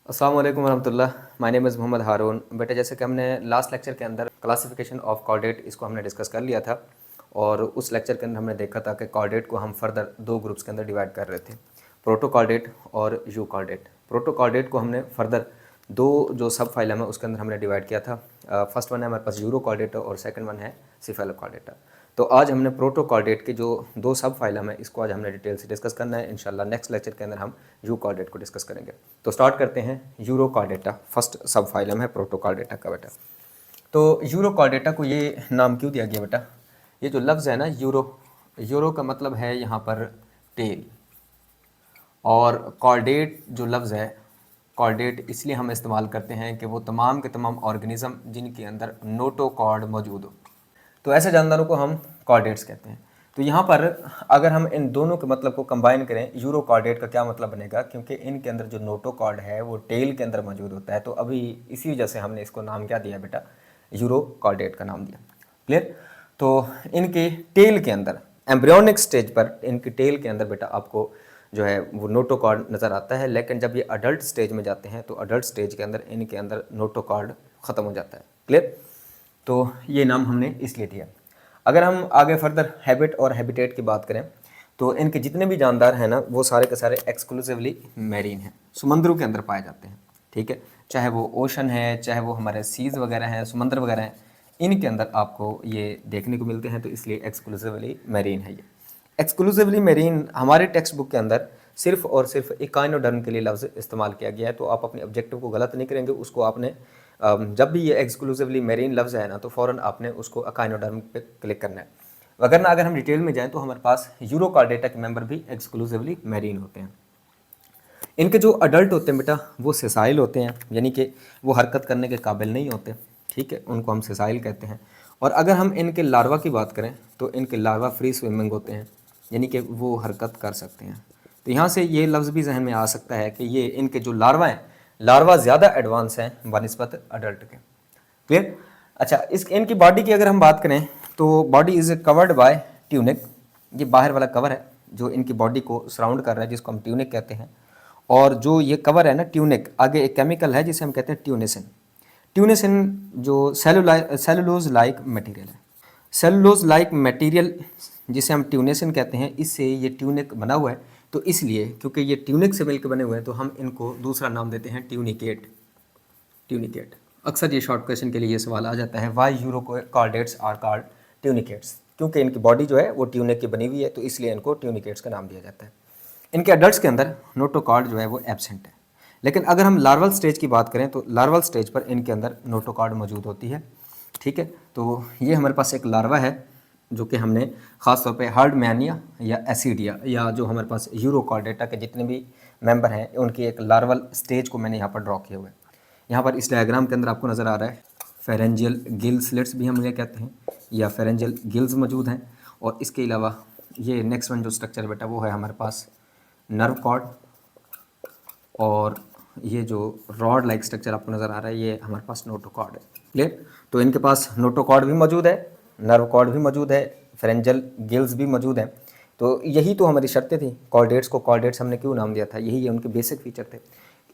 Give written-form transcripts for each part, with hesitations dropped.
अस्सलाम वालेकुम वरहमतुल्लाह। My name is Mohammad हारून। बेटा, जैसे कि हमने लास्ट लेक्चर के अंदर क्लासिफिकेशन ऑफ कॉर्डेट इसको हमने डिस्कस कर लिया था और उस लेक्चर के अंदर हमने देखा था कि कॉर्डेट को हम फर्दर दो ग्रुप्स के अंदर डिवाइड कर रहे थे, प्रोटो कॉर्डेट और यू कॉर्डेट। प्रोटो कॉर्डेट को हमने फर्दर दो जो सब फाइलम है उसके अंदर हमने डिवाइड किया था। फर्स्ट वन है हमारे पास यूरो कॉर्डेटा और सेकंड वन है सिफेलो कॉर्डेटा। तो आज हमने प्रोटो कॉर्डेट के जो दो सब फाइलम है इसको आज हमने डिटेल से डिस्कस करना है। इंशाल्लाह नेक्स्ट लेक्चर के अंदर हम यू कॉर्डेट को डिस्कस करेंगे। तो स्टार्ट करते हैं यूरो कॉर्डेटा। फर्स्ट सब फाइलम है प्रोटो कॉर्डेटा का बेटा। तो यूरो कॉर्डेटा को ये नाम क्यों दिया गया बेटा? ये जो लफ्ज़ है ना यूरो, यूरो का मतलब है यहाँ पर टेल, और कॉर्डेट जो लफ्ज़ है कॉर्डेट इसलिए हम इस्तेमाल करते हैं कि वो तमाम के तमाम ऑर्गेनिज़म जिनके अंदर नोटोकॉर्ड मौजूद हो, तो ऐसे जानदारों को हम कॉर्डेट्स कहते हैं। तो यहाँ पर अगर हम इन दोनों के मतलब को कंबाइन करें, यूरो कॉर्डेट का क्या मतलब बनेगा, क्योंकि इनके अंदर जो नोटोकॉर्ड है वो टेल के अंदर मौजूद होता है, तो अभी इसी वजह से हमने इसको नाम क्या दिया बेटा, यूरो कॉर्डेट का नाम दिया। क्लियर? तो इनके टेल के अंदर, एम्ब्रियोनिक स्टेज पर इनके टेल के अंदर बेटा आपको जो है वो नोटोकॉर्ड नज़र आता है, लेकिन जब ये अडल्ट स्टेज में जाते हैं तो अडल्ट स्टेज के अंदर इनके अंदर नोटोकॉर्ड ख़त्म हो जाता है। क्लियर? तो ये नाम हमने इसलिए दिया। अगर हम आगे फर्दर हैबिट और हैबिटेट की बात करें तो इनके जितने भी जानदार हैं ना वो सारे के सारे एक्सक्लूसिवली मैरीन हैं, समंदरों के अंदर पाए जाते हैं। ठीक है, चाहे वो ओशन है, चाहे वो हमारे सीज़ वगैरह हैं, समंदर वगैरह हैं, इनके अंदर आपको ये देखने को मिलते हैं, तो इसलिए एक्सक्लूसिवली मैरीन है ये। एक्सक्लूसिवली मैरीन हमारे टेक्स्ट बुक के अंदर सिर्फ और सिर्फ इकाइनोडर्म के लिए लफ्ज़ इस्तेमाल किया गया है, तो आप अपने ऑब्जेक्टिव को गलत नहीं करेंगे। उसको आपने जब भी ये एक्सक्लूसिवली मैरीन लफ्ज़ है ना तो फ़ौरन आपने उसको इकाइनोडर्म पे क्लिक करना है, वगरना अगर हम डिटेल में जाएँ तो हमारे पास यूरो कॉर्डेटा के मेंबर भी एक्सक्लूसिवली मैरीन होते हैं। इनके जो अडल्ट होते हैं बेटा वो सेसाइल होते हैं, यानी कि वो हरकत करने के काबिल नहीं होते। ठीक है, उनको हम सेसाइल कहते हैं। और अगर हम इनके लार्वा की बात करें तो इनके लार्वा फ्री स्विमिंग होते हैं, यानी कि वो हरकत कर सकते हैं। तो यहाँ से ये लफ्ज़ भी जहन में आ सकता है कि ये इनके जो लार्वा हैं, लार्वा ज़्यादा एडवांस हैं बनिस्बत अडल्ट के। क्लियर? अच्छा, इस इनकी बॉडी की अगर हम बात करें तो body is covered by tunic. ये बाहर वाला कवर है जो इनकी बॉडी को सराउंड कर रहा है, जिसको हम ट्यूनिक कहते हैं। और जो ये कवर है ना ट्यूनिक, आगे एक केमिकल है जिसे हम कहते हैं ट्यूनिसिन। ट्यूनिसिन जो सेलुलोज लाइक मटेरियल है, सेलुलोज लाइक मटेरियल जिसे हम ट्यूनिसिन कहते हैं, इससे ये ट्यूनिक बना हुआ है। तो इसलिए क्योंकि ये ट्यूनिक से मिलकर बने हुए हैं तो हम इनको दूसरा नाम देते हैं ट्यूनिकेट। ट्यूनिकेट अक्सर ये शॉर्ट क्वेश्चन के लिए ये सवाल आ जाता है, why urochordates are called tunicates, क्योंकि इनकी बॉडी जो है वो ट्यूनिक की बनी हुई है, तो इसलिए इनको ट्यूनिकेट्स का नाम दिया जाता है। इनके अडल्ट्स के अंदर नोटोकॉर्ड जो है वो एब्सेंट है, लेकिन अगर हम लार्वल स्टेज की बात करें तो लार्वल स्टेज पर इनके अंदर नोटोकॉर्ड मौजूद होती है। ठीक है, तो ये हमारे पास एक लार्वा है जो कि हमने ख़ास तौर पे हार्डमैनिया या एसिडिया, या जो हमारे पास यूरो कॉर्डेटा के जितने भी मेंबर हैं उनकी एक लार्वल स्टेज को मैंने यहाँ पर ड्रॉ किया हुआ है। यहाँ पर इस डायग्राम के अंदर आपको नज़र आ रहा है फेरेंजियल गिल स्लिट्स भी हम ये कहते हैं, या फेरेंजियल गिल्स मौजूद हैं। और इसके अलावा ये नेक्स्ट वन जो स्ट्रक्चर है बेटा वो है हमारे पास नर्व कॉर्ड, और ये जो रॉड लाइक स्ट्रक्चर आपको नज़र आ रहा है ये हमारे पास नोटोकॉर्ड है। क्लियर? तो इनके पास नोटोकॉर्ड भी मौजूद है, नर्व कॉर्ड भी मौजूद है, फेरेंजियल गिल्स भी मौजूद हैं। तो यही तो हमारी शर्तें थी, कॉर्डेट्स को कॉर्डेट्स हमने क्यों नाम दिया था, यही ये उनके बेसिक फीचर थे।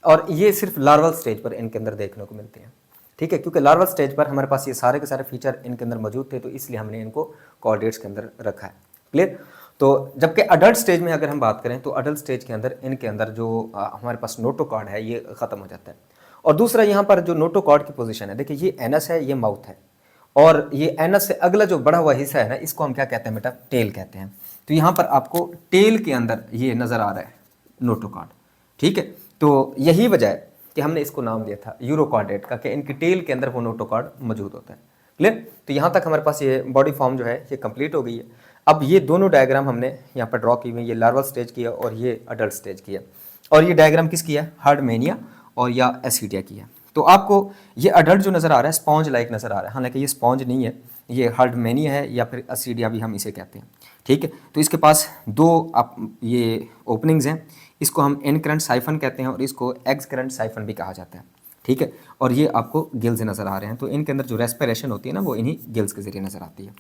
और ये सिर्फ लार्वल स्टेज पर इनके अंदर देखने को मिलते हैं। ठीक है, क्योंकि लार्वल स्टेज पर हमारे पास ये सारे के सारे फीचर इनके अंदर मौजूद थे, तो इसलिए हमने इनको कॉर्डेट्स के अंदर रखा है। क्लियर? तो जबकि अडल्ट स्टेज में अगर हम बात करें तो अडल्ट स्टेज के अंदर इनके अंदर जो हमारे पास नोटोकॉर्ड है ये ख़त्म हो जाता है। और दूसरा यहाँ पर जो नोटोकॉर्ड की पोजीशन है, देखिए ये एनस है, ये माउथ है, और ये एनस से अगला जो बढ़ा हुआ हिस्सा है ना इसको हम क्या कहते हैं बेटा, टेल कहते हैं। तो यहाँ पर आपको टेल के अंदर ये नज़र आ रहा है नोटोकॉर्ड। ठीक है, तो यही वजह है कि हमने इसको नाम दिया था यूरो कॉर्डेट का, कि इनकी टेल के अंदर वो नोटोकॉर्ड मौजूद होता है। क्लियर? तो यहाँ तक हमारे पास ये बॉडी फॉर्म जो है ये कंप्लीट हो गई है। अब ये दोनों डायग्राम हमने यहाँ पर ड्रॉ की हुई, ये लार्वल स्टेज की है और ये अडल्ट स्टेज की है। और ये डायग्राम किसकी है, हार्डमेनिया और या एसिडिया की है। तो आपको ये अडल्ट जो नज़र आ रहा है स्पॉन्ज लाइक नज़र आ रहा है, हालांकि ये स्पॉन्ज नहीं है, ये हार्डमेनिया है या फिर एसिडिया भी हम इसे कहते हैं। ठीक है, तो इसके पास दो ये ओपनिंग्स हैं, इसको हम इन करंट साइफन कहते हैं और इसको एक्स करंट साइफन भी कहा जाता है। ठीक है, और ये आपको गिल्स नज़र आ रहे हैं, तो इनके अंदर जो रेस्पिरेशन होती है ना वो इन्हीं गिल्स के जरिए नज़र आती है।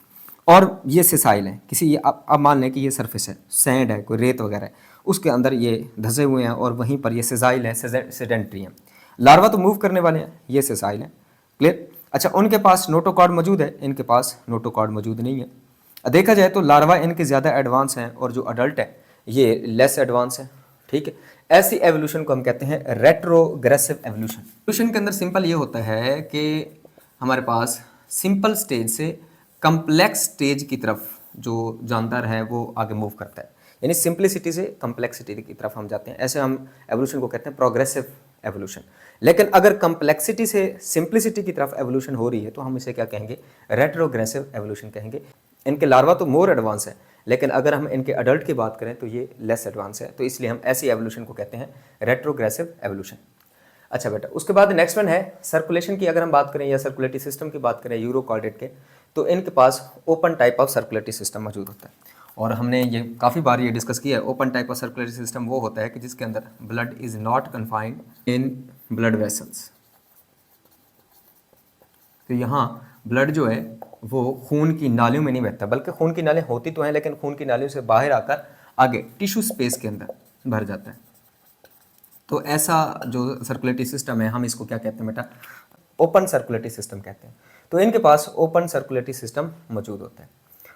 और ये सिसाइल है, किसी ये अब मान लें कि ये सरफेस है, सैंड है, कोई रेत वगैरह है, उसके अंदर ये धंसे हुए हैं और वहीं पर ये सिसाइल है, सेडेंट्री हैं। लार्वा तो मूव करने वाले हैं, ये सेसाइल हैं। क्लियर। अच्छा, उनके पास नोटोकॉर्ड मौजूद है, इनके पास नोटोकॉर्ड मौजूद नहीं है। देखा जाए तो लार्वा इनके ज़्यादा एडवांस हैं और जो अडल्ट है ये लेस एडवांस है। ठीक है, ऐसी एवोल्यूशन को हम कहते हैं रेट्रोग्रेसिव एवोल्यूशन। एवोल्यूशन के अंदर सिंपल ये होता है कि हमारे पास सिंपल स्टेज से कम्प्लेक्स स्टेज की तरफ जो जानदार है वो आगे मूव करता है, यानी सिंप्लिसिटी से कम्प्लेक्सिटी की तरफ हम जाते हैं। ऐसे हम एवोल्यूशन को कहते हैं प्रोग्रेसिव एवोल्यूशन। लेकिन अगर कम्प्लेक्सिटी से सिंप्लिसिटी की तरफ एवोल्यूशन हो रही है तो हम इसे क्या कहेंगे, रेट्रोग्रेसिव एवोल्यूशन कहेंगे। इनके लार्वा तो मोर एडवांस है, लेकिन अगर हम इनके अडल्ट की बात करें तो ये लेस एडवांस है, तो इसलिए हम ऐसी एवोल्यूशन को कहते हैं रेट्रोग्रेसिव एवोल्यूशन। अच्छा बेटा, उसके बाद नेक्स्ट वन है सर्कुलेशन की। अगर हम बात करें या सर्कुलेटरी सिस्टम की बात करें यूरोकॉर्डेट के, तो इनके पास open type of circulatory system मौजूद होता है। और हमने ये काफ़ी बार ये डिस्कस किया है, open type of circulatory system वो होता है कि जिसके अंदर blood is not confined in blood vessels. तो यहाँ ब्लड जो है वो खून की नालियों में नहीं बहता, बल्कि खून की नालियाँ होती तो हैं लेकिन खून की नालियों से बाहर आकर आगे टिश्यू स्पेस के अंदर भर जाता है। तो ऐसा जो सर्कुलेटरी सिस्टम है हम इसको क्या कहते हैं बेटा, ओपन सर्कुलेटरी सिस्टम कहते हैं। तो इनके पास ओपन सर्कुलेटरी सिस्टम मौजूद होता है।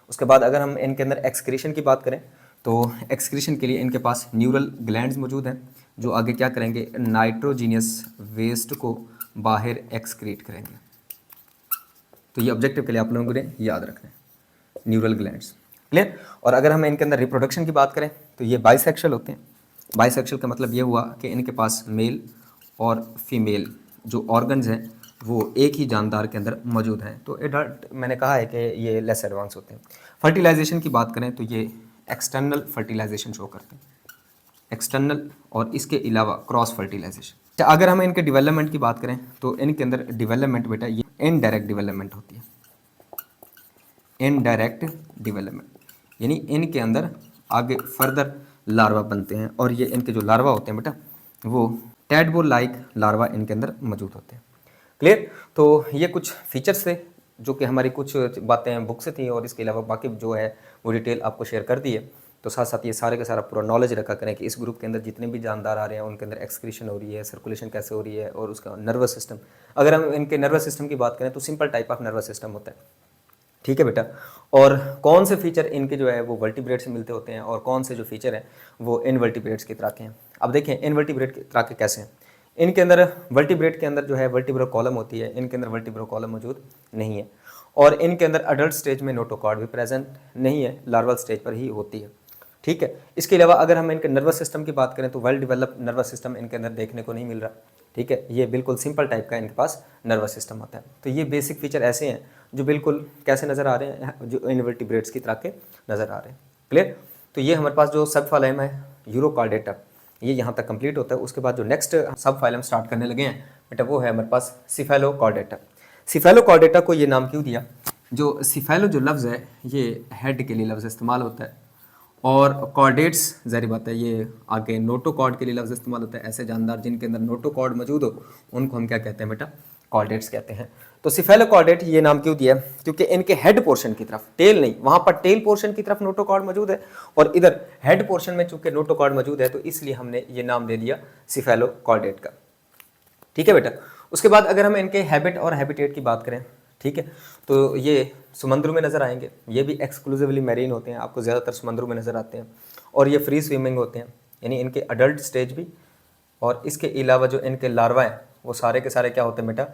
उसके बाद अगर हम इनके अंदर एक्सक्रीशन की बात करें तो एक्सक्रीशन के लिए इनके पास न्यूरल ग्लैंड्स मौजूद हैं जो आगे क्या करेंगे, नाइट्रोजीनियस वेस्ट को बाहर एक्सक्रीट करेंगे। तो ये ऑब्जेक्टिव के लिए आप लोगों ने याद रखना है, न्यूरल ग्लैंड्स। क्लियर। और अगर हम इनके अंदर रिप्रोडक्शन की बात करें तो ये बाइसेक्शुअल होते हैं। बाइसेक्शुअल का मतलब ये हुआ कि इनके पास मेल और फीमेल जो ऑर्गन्स हैं वो एक ही जानदार के अंदर मौजूद हैं। तो एडल्ट मैंने कहा है कि ये लेस एडवांस होते हैं। फर्टिलाइजेशन की बात करें तो ये एक्सटर्नल फर्टिलाइजेशन शो करते हैं, एक्सटर्नल और इसके अलावा क्रॉस फर्टिलाइजेशन। अगर हम इनके डेवलपमेंट की बात करें तो इनके अंदर डेवलपमेंट बेटा ये इनडायरेक्ट डेवलपमेंट होती है। इनडायरेक्ट डेवलपमेंट यानी इनके अंदर आगे फर्दर लार्वा बनते हैं और ये इनके जो लार्वा होते हैं बेटा वो टैडपोल लाइक लार्वा इनके अंदर मौजूद होते हैं। क्लियर। तो ये कुछ फीचर्स थे जो कि हमारी कुछ बातें बुक से थी और इसके अलावा बाकी जो है वो डिटेल आपको शेयर कर दी है। तो साथ साथ ये सारे का सारा पूरा नॉलेज रखा करें कि इस ग्रुप के अंदर जितने भी जानदार आ रहे हैं उनके अंदर एक्सक्रीशन हो रही है, सर्कुलेशन कैसे हो रही है और उसका नर्वस सिस्टम। अगर हम इनके नर्वस सिस्टम की बात करें तो simple type of nervous system होता है। ठीक है बेटा। और कौन से फीचर इनके जो है वो वर्टिब्रेट से मिलते होते हैं और कौन से जो फीचर हैं वो इनवर्टिब्रेट्स की तरह के हैं। अब देखें इनवर्टिब्रेट की तरह के कैसे हैं। इनके अंदर वर्टिब्रेट के अंदर जो है वर्टिब्रो कॉलम होती है, इनके अंदर वर्टिब्रो कॉलम मौजूद नहीं है। और इनके अंदर अडल्ट स्टेज में नोटोकॉर्ड भी प्रेजेंट नहीं है, लार्वल स्टेज पर ही होती है। ठीक है। इसके अलावा अगर हम इनके नर्वस सिस्टम की बात करें तो वेल डेवलप नर्वस सिस्टम इनके अंदर देखने को नहीं मिल रहा। ठीक है, ये बिल्कुल सिंपल टाइप का इनके पास नर्वस सिस्टम होता है। तो ये बेसिक फीचर ऐसे हैं जो बिल्कुल कैसे नज़र आ रहे हैं, जो इनवर्टिब्रेट्स की तरह के नज़र आ रहे हैं। क्लियर। तो ये हमारे पास जो सब फाइलम है यूरोकॉर्डेटा, ये यहाँ तक कंप्लीट होता है। उसके बाद जो नेक्स्ट सब फाइलम स्टार्ट करने लगे हैं बेटा वो है हमारे पास सिफेलोकॉर्डेटा। सिफेलोकॉर्डेटा को ये नाम क्यों दिया, जो सिफेलो जो लफ्ज़ है ये हेड के लिए लफ्ज़ इस्तेमाल होता है और कॉर्डेट्स ज़ाहिर बात है ये आगे नोटोकॉर्ड के लिए लफ्ज़ इस्तेमाल होता है। ऐसे जानदार जिनके अंदर नोटोकॉर्ड मौजूद हो उनको हम क्या कहते हैं बेटा, कॉर्डेट्स कहते हैं। तो सिफेलोकॉर्डेट ये नाम क्यों दिया, क्योंकि इनके हेड पोर्शन की तरफ, टेल नहीं, वहाँ पर टेल पोर्शन की तरफ नोटोकॉर्ड मौजूद है और इधर हेड पोर्शन में चूंकि नोटोकॉर्ड मौजूद है तो इसलिए हमने ये नाम दे दिया सिफेलोकॉर्डेट का। ठीक है बेटा। उसके बाद अगर हम इनके हैबिट और हैबिटेट की बात करें, ठीक है, तो ये समुद्र में नज़र आएंगे। ये भी एक्सक्लूसिवली मैरीन होते हैं, आपको ज़्यादातर समुद्रों में नज़र आते हैं। और ये फ्री स्विमिंग होते हैं, यानी इनके अडल्ट स्टेज भी और इसके अलावा जो इनके लार्वा हैं वो सारे के सारे क्या होते हैं बेटा,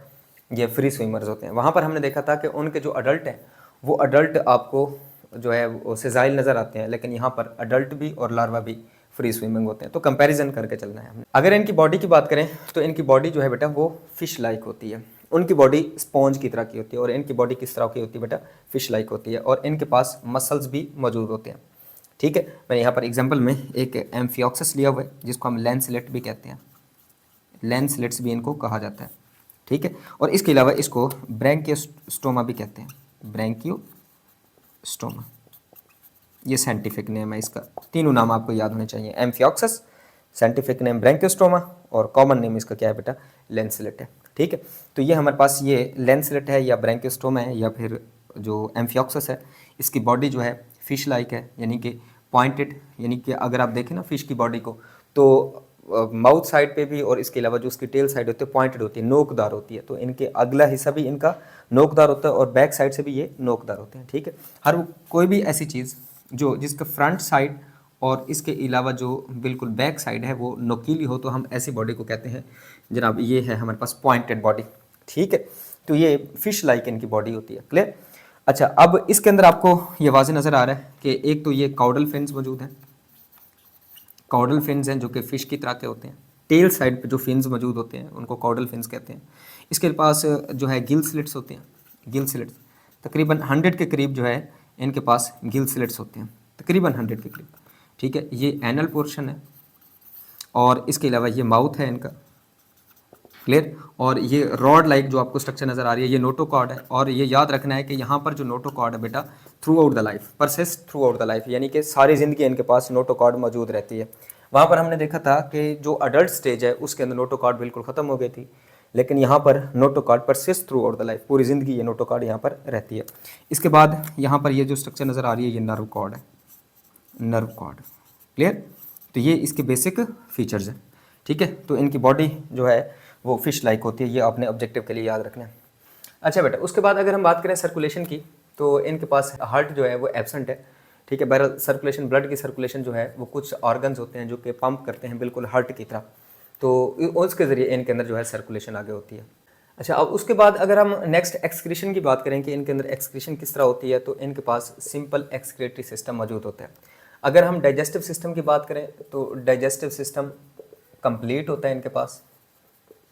ये फ्री स्विमर्स होते हैं। वहाँ पर हमने देखा था कि उनके जो अडल्ट हैं वो अडल्ट आपको जो है वो सेजाइल नज़र आते हैं, लेकिन यहाँ पर अडल्ट भी और लार्वा भी फ्री स्विमिंग होते हैं। तो कंपैरिजन करके चलना है हमने। अगर इनकी बॉडी की बात करें तो इनकी बॉडी जो है बेटा वो फिश लाइक होती है। उनकी बॉडी स्पॉन्ज की तरह की होती है और इनकी बॉडी किस तरह की होती है बेटा, फिश लाइक होती है और इनके पास मसल्स भी मौजूद होते हैं। ठीक है, मैं यहाँ पर एग्जाम्पल में एक एम्फियोक्सस लिया हुआ है जिसको हम लैंसलेट भी कहते हैं, लैंसलेट्स भी इनको कहा जाता है। ठीक है, और इसके अलावा इसको ब्रैंकियोस्टोमा भी कहते हैं, ब्रैंकियोस्टोमा, ये साइंटिफिक नेम है इसका। तीनों नाम आपको याद होने चाहिए, एम्फियोक्सस, साइंटिफिक नेम ब्रैंकियोस्टोमा और कॉमन नेम इसका क्या है बेटा, लैंसलेट है। ठीक है, तो ये हमारे पास ये लैंसलेट है या ब्रैंकियोस्टोमा है या फिर जो एम्फियोक्सस है, इसकी बॉडी जो है फिश लाइक है, यानी कि पॉइंटेड, यानी कि अगर आप देखें ना फिश की बॉडी को तो माउथ साइड पे भी और इसके अलावा जो उसकी टेल साइड होती है पॉइंटेड होती है, नोकदार होती है। तो इनके अगला हिस्सा भी इनका नोकदार होता है और बैक साइड से भी ये नोकदार होते हैं, ठीक है। कोई भी ऐसी चीज़ जो जिसका फ्रंट साइड और इसके अलावा जो बिल्कुल बैक साइड है वो नोकीली हो, तो हम ऐसी बॉडी को कहते हैं जनाब, ये है हमारे पास पॉइंटेड बॉडी, ठीक है। तो ये फिश लाइक इनकी बॉडी होती है, क्लियर। अच्छा, अब इसके अंदर आपको ये वाज़े नज़र आ रहा है कि एक तो ये काउडल फिन्स मौजूद हैं, काउडल फिन्स हैं जो कि फ़िश की तरह के होते हैं। टेल साइड पे जो फिन्स मौजूद होते हैं उनको काउडल फिन्स कहते हैं। इसके पास जो है गिल स्लिट्स होते हैं, गिल स्लिट्स तकरीबन 100 के करीब जो है इनके पास गिल स्लिट्स होते हैं, तकरीबन 100 के करीब, ठीक है। ये एनल पोर्शन है और इसके अलावा ये माउथ है इनका, क्लियर। और ये रॉड लाइक जो आपको स्ट्रक्चर नज़र आ रही है ये नोटोकॉर्ड है। और ये याद रखना है कि यहाँ पर जो नोटोकॉर्ड है बेटा through out the life, persist through out the life, यानी कि सारी ज़िंदगी इनके पास नोटोकॉर्ड मौजूद रहती है। वहाँ पर हमने देखा था कि जो अडल्ट स्टेज है उसके अंदर नोटोकॉर्ड बिल्कुल ख़त्म हो गई थी, लेकिन यहाँ पर notochord persist through out the life, पूरी ज़िंदगी ये नोटोकॉर्ड यहाँ पर रहती है। इसके बाद यहाँ पर ये जो स्ट्रक्चर नज़र आ रही है ये नर्व कॉर्ड है, नर्व कॉर्ड, क्लियर। तो ये इसके बेसिक फीचर्स हैं, ठीक है। तो इनकी बॉडी जो है वो फिश लाइक होती है, ये आपने ऑब्जेक्टिव के लिए याद रखना है। अच्छा बेटा, उसके बाद अगर हम बात करें सर्कुलेशन की, तो इनके पास हार्ट जो है वो एब्सेंट है, ठीक है। बहरहाल सर्कुलेशन, ब्लड की सर्कुलेशन जो है वो कुछ ऑर्गन्स होते हैं जो कि पंप करते हैं बिल्कुल हार्ट की तरह, तो उसके ज़रिए इनके अंदर जो है सर्कुलेशन आगे होती है। अच्छा, अब उसके बाद अगर हम नेक्स्ट एक्सक्रीशन की बात करें कि इनके अंदर एक्सक्रीशन किस तरह होती है, तो इनके पास सिंपल एक्सक्रीटरी सिस्टम मौजूद होता है। अगर हम डाइजेस्टिव सिस्टम की बात करें तो डाइजेस्टिव सिस्टम कंप्लीट होता है इनके पास,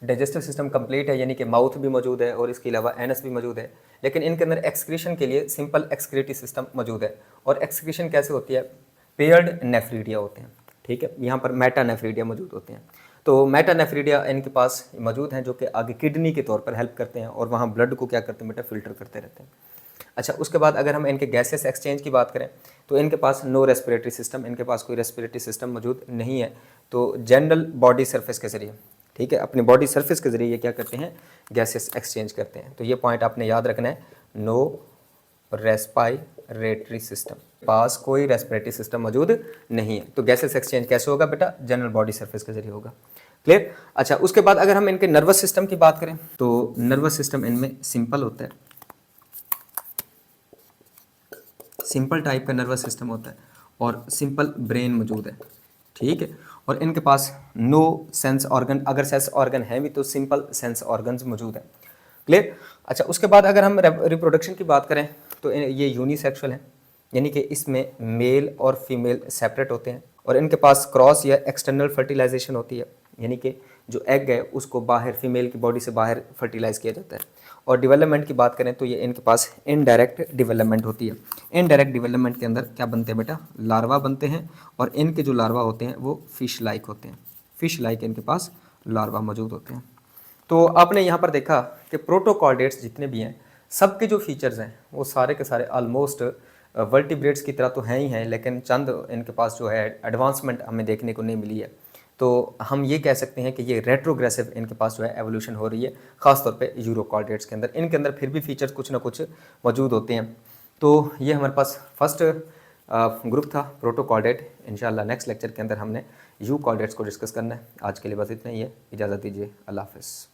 डाइजेस्टिव सिस्टम कंप्लीट है, यानी कि माउथ भी मौजूद है और इसके अलावा एनस भी मौजूद है। लेकिन इनके अंदर एक्सक्रीशन के लिए सिंपल एक्सक्रीटरी सिस्टम मौजूद है। और एक्सक्रीशन कैसे होती है, पेयर्ड नेफ्रीडिया होते हैं, ठीक है। यहाँ पर मेटा नेफ्रीडिया मौजूद होते हैं। तो मेटा नेफ्रीडिया इनके पास मौजूद हैं जो कि आगे किडनी के तौर पर हेल्प करते हैं और वहाँ ब्लड को क्या करते हैं बेटा, फिल्टर करते रहते हैं। अच्छा, उसके बाद अगर हम इनके गैसेस एक्सचेंज की बात करें तो इनके पास नो रेस्पिरेटरी सिस्टम, इनके पास कोई रेस्पिरेटरी सिस्टम मौजूद नहीं है। तो जनरल बॉडी सरफेस के ज़रिए, ठीक है, अपनी बॉडी सरफेस के ज़रिए ये क्या करते हैं, गैसेस एक्सचेंज करते हैं। तो ये पॉइंट आपने याद रखना है, नो रेस्पिरेटरी सिस्टम, पास कोई रेस्पिरेटरी सिस्टम मौजूद नहीं है। तो गैसेस एक्सचेंज कैसे होगा बेटा, जनरल बॉडी सरफेस के ज़रिए होगा, क्लियर। अच्छा, उसके बाद अगर हम इनके नर्वस सिस्टम की बात करें तो नर्वस सिस्टम इनमें सिंपल होता है, सिंपल टाइप का नर्वस सिस्टम होता है और सिंपल ब्रेन मौजूद है, ठीक है। और इनके पास नो सेंस ऑर्गन, अगर सेंस ऑर्गन है भी तो सिंपल सेंस ऑर्गन्स मौजूद है, क्लियर। अच्छा, उसके बाद अगर हम रिप्रोडक्शन की बात करें तो ये यूनिसेक्सुअल है, यानी कि इसमें मेल और फीमेल सेपरेट होते हैं। और इनके पास क्रॉस या एक्सटर्नल फर्टिलाइजेशन होती है, यानी कि जो एग है उसको बाहर फीमेल की बॉडी से बाहर फर्टिलाइज किया जाता है। और डेवलपमेंट की बात करें तो ये इनके पास इनडायरेक्ट डेवलपमेंट होती है। इनडायरेक्ट डेवलपमेंट के अंदर क्या बनते हैं बेटा, लार्वा बनते हैं। और इनके जो लार्वा होते हैं वो फिश लाइक होते हैं, फिश लाइक इनके पास लार्वा मौजूद होते हैं। तो आपने यहाँ पर देखा कि प्रोटोकॉर्डेट्स जितने भी हैं सबके जो फीचर्स हैं वो सारे के सारे ऑलमोस्ट वर्टिब्रेट्स की तरह तो हैं ही हैं, लेकिन चंद इनके पास जो है एडवांसमेंट हमें देखने को नहीं मिली है। तो हम ये कह सकते हैं कि ये रेट्रोग्रेसिव इनके पास जो है एवोल्यूशन हो रही है, ख़ासतौर पे यूरोकॉर्डेट्स के अंदर। इनके अंदर फिर भी फीचर्स कुछ ना कुछ मौजूद होते हैं। तो ये हमारे पास फर्स्ट ग्रुप था प्रोटोकॉर्डेट। इंशाल्लाह नेक्स्ट लेक्चर के अंदर हमने यूकॉर्डेट्स को डिस्कस करना है। आज के लिए बस इतना ही है, इजाज़त दीजिए, अल्लाह हाफ़िज़।